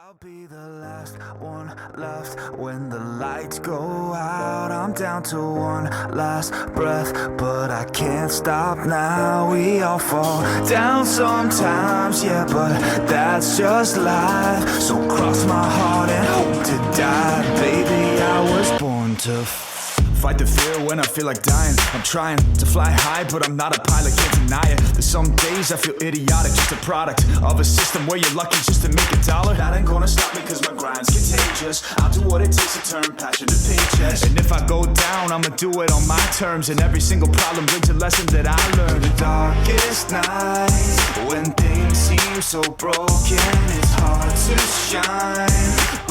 I'll be the last one left when the lights go out. I'm down to one last breath, but I can't stop now. We all fall down sometimes, yeah, but that's just life. So cross my heart and hope to die. Baby, I was born to fight the fear when I feel like dying. I'm trying to fly high, but I'm not a pilot, can't deny it. There's some days I feel idiotic, just a product of a system where you're lucky just to make a dollar. That ain't gonna stop me cause my grind's contagious. I'll do what it takes to turn passion to paychecks. And if I go down, I'ma do it on my terms. And every single problem brings a lesson that I learned. The darkest nights, when things seem so broken, it's hard to shine,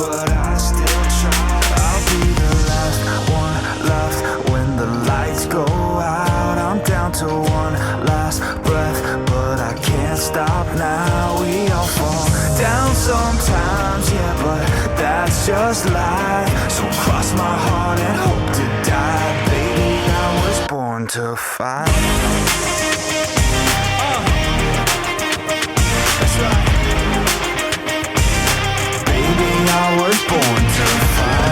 but I still try. I'll be the last one left when the lights go out. I'm down to one last breath, but I can't stop now. We all fall down sometimes, yeah, but that's just life. So cross my heart and hope to die. Baby, I was born to fight. That's right. Baby, I was born to fight.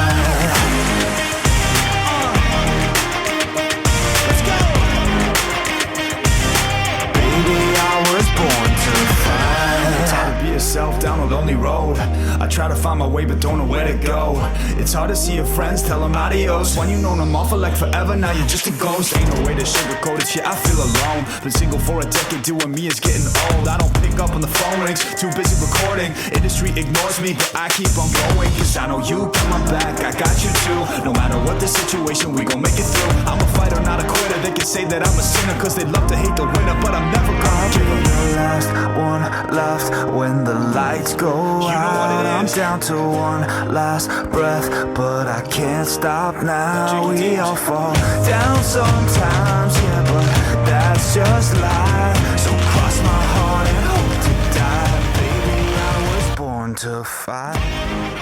Yourself down a lonely road. I try to find my way but don't know where to go. It's hard to see your friends, tell them adios. When you known them all for like forever, now you're just a ghost. Ain't no way to sugarcoat it, yeah, I feel alone. Been single for a decade, doing me is getting old. I don't pick up on the phone rings, too busy recording. Industry ignores me, but I keep on going. Cause I know you got my back, I got you too. No matter what the situation, we gon' make it through. I'm a fighter, not a quitter. They can say that I'm a sinner cause they love to hate the winner, but I'm never gonna give up. The last one left when the lights go out. I'm down to one last breath, but I can't stop now. We all fall down sometimes, yeah, but that's just life. So cross my heart and hope to die. Baby, I was born to fight.